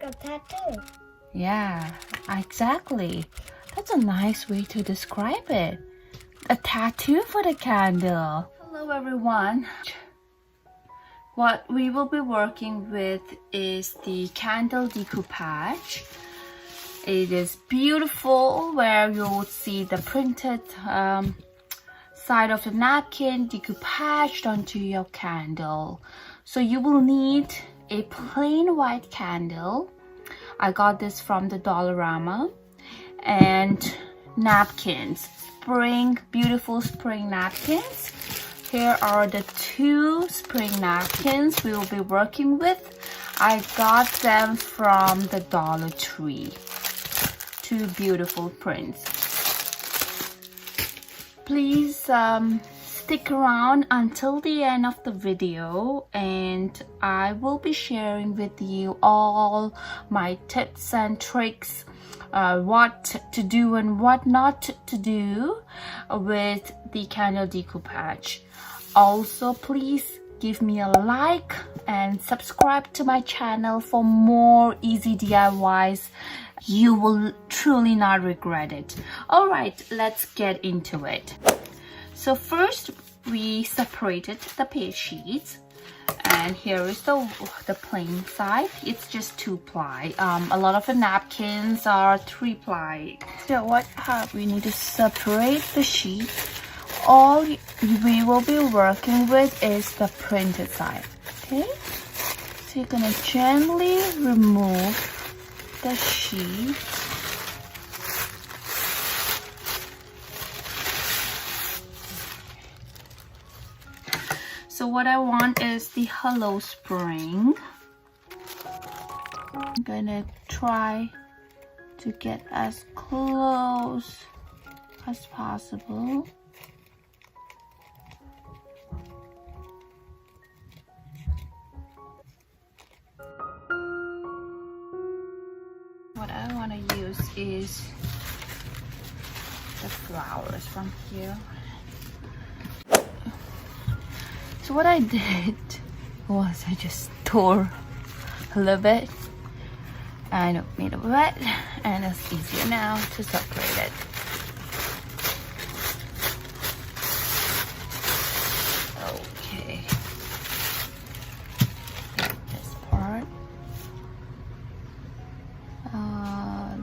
a tattoo. Yeah, exactly. That's a nice way to describe it. A tattoo for the candle. Hello everyone. What we will be working with is the candle decoupage. It is beautiful, where you will see the printed side of the napkin decoupaged onto your candle. So you will need a plain white candle. I got this from the Dollarama. And napkins, beautiful spring napkins. Here are the 2 spring napkins we will be working with. I got them from the Dollar Tree. 2 beautiful prints. Please stick around until the end of the video, and I will be sharing with you all my tips and tricks, what to do and what not to do with the candle decoupage. Also, please give me a like and subscribe to my channel for more easy DIYs. You will truly not regret it. All right, let's get into it. So first, we separated the page sheets, and here is the plain side. It's just 2-ply. A lot of the napkins are 3-ply. So we need to separate the sheet. All we will be working with is the printed side. Okay, so you're gonna gently remove the sheet. So what I want is the Hello Spring. I'm gonna try to get as close as possible. What I want to use is the flowers from here. So what I did was I just tore a little bit and made it wet, and it's easier now to separate it. Okay, this part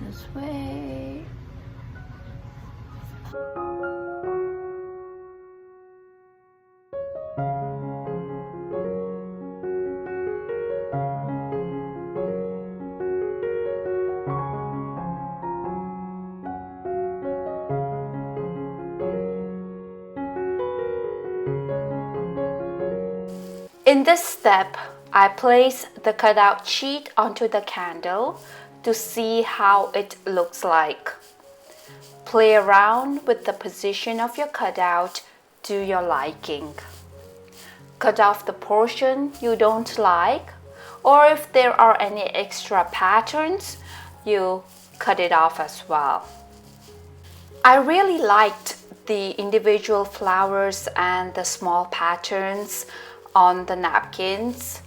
this way. In this step, I place the cutout sheet onto the candle to see how it looks like. Play around with the position of your cutout to your liking. Cut off the portion you don't like, or if there are any extra patterns, you cut it off as well. I really liked the individual flowers and the small patterns on the napkins,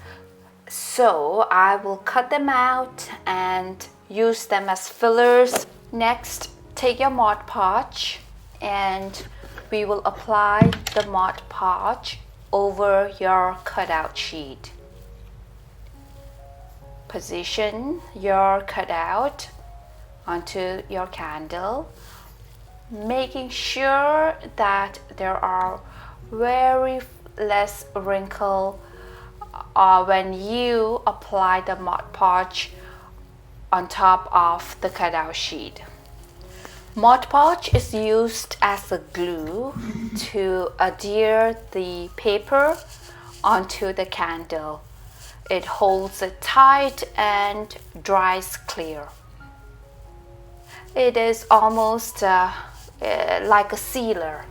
so I will cut them out and use them as fillers. Next, take your Mod Podge and we will apply the Mod Podge over your cutout sheet. Position your cutout onto your candle, making sure that there are very less wrinkle when you apply the Mod Podge on top of the cutout sheet. Mod Podge is used as a glue to adhere the paper onto the candle. It holds it tight and dries clear. It is almost like a sealer.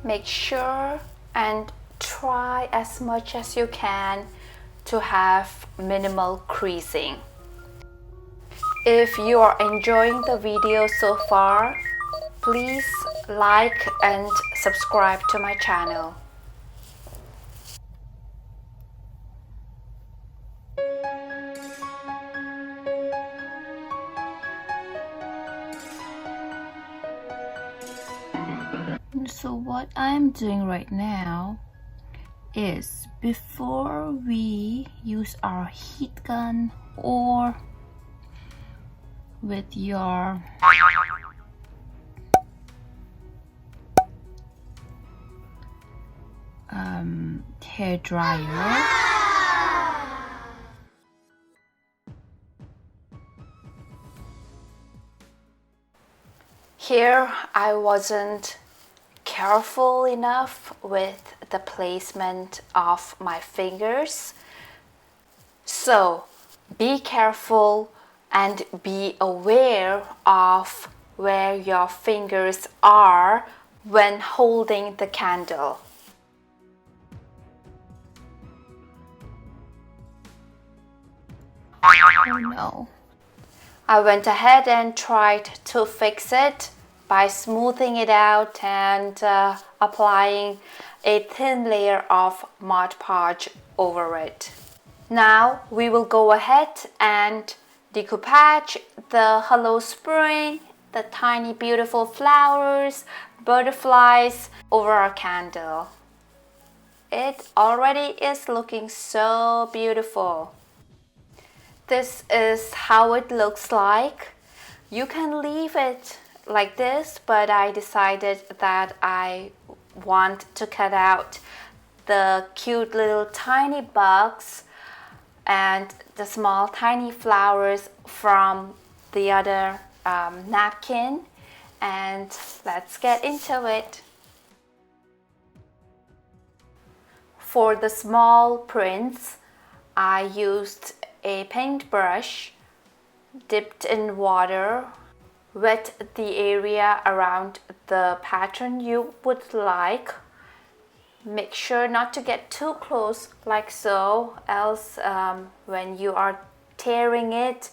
Make sure and try as much as you can to have minimal creasing. If you are enjoying the video so far, please like and subscribe to my channel. So what I'm doing right now is, before we use our heat gun or with your hair dryer, here I wasn't careful enough with the placement of my fingers. So be careful and be aware of where your fingers are when holding the candle. Oh no. I went ahead and tried to fix it by smoothing it out and applying a thin layer of Mod Podge over it. Now we will go ahead and decoupage the Hello Spring, the tiny beautiful flowers, butterflies over our candle. It already is looking so beautiful. This is how it looks like. You can leave it like this, but I decided that I want to cut out the cute little tiny bugs and the small tiny flowers from the other napkin, and let's get into it. For the small prints, I used a paintbrush dipped in water, wet the area around the pattern you would like. Make sure not to get too close like so, else when you are tearing it,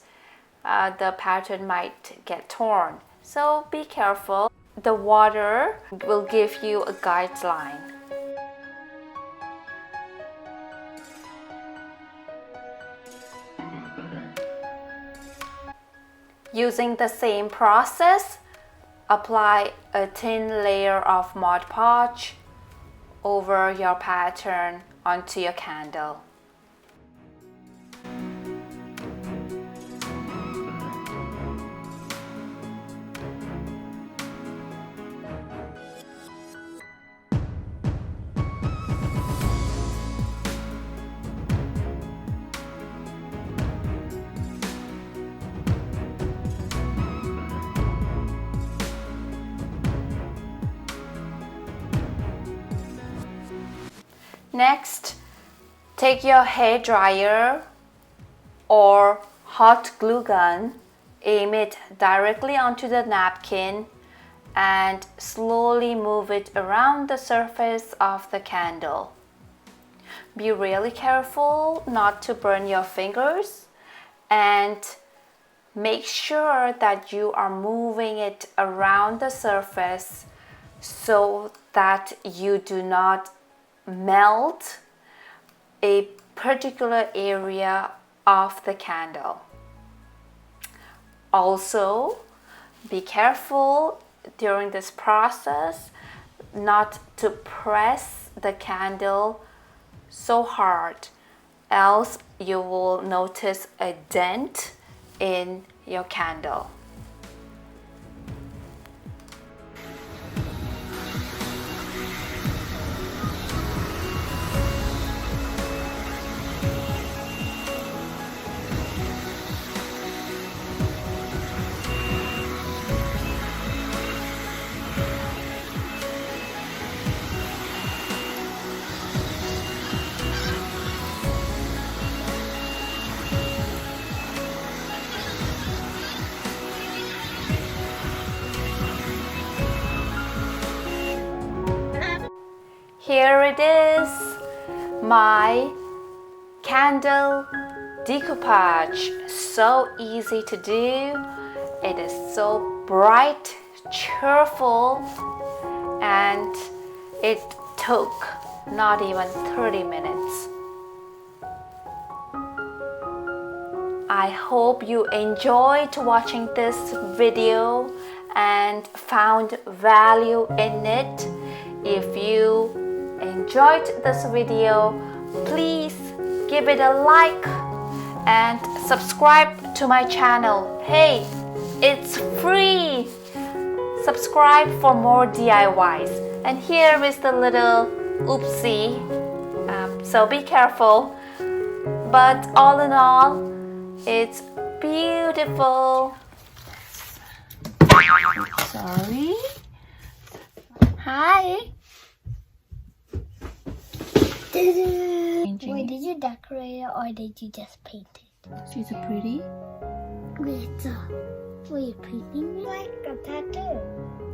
the pattern might get torn. So be careful. The water will give you a guideline. Using the same process, apply a thin layer of Mod Podge over your pattern onto your candle. Next, take your hair dryer or hot glue gun, aim it directly onto the napkin and slowly move it around the surface of the candle. Be really careful not to burn your fingers, and make sure that you are moving it around the surface so that you do not melt a particular area of the candle. Also, be careful during this process not to press the candle so hard, else you will notice a dent in your candle. Here it is, my candle decoupage. So easy to do. It is so bright, cheerful, and it took not even 30 minutes. I hope you enjoyed watching this video and found value in it. If you enjoyed this video, please give it a like and subscribe to my channel. Hey, it's free! Subscribe for more DIYs. And here is the little oopsie. So be careful. But all in all, it's beautiful. Sorry. Hi. Wait, did you decorate it or did you just paint it? Is it pretty? Were you painting it? Like a tattoo.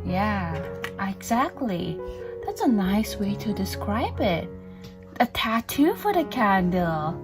Yeah, exactly. That's a nice way to describe it. A tattoo for the candle.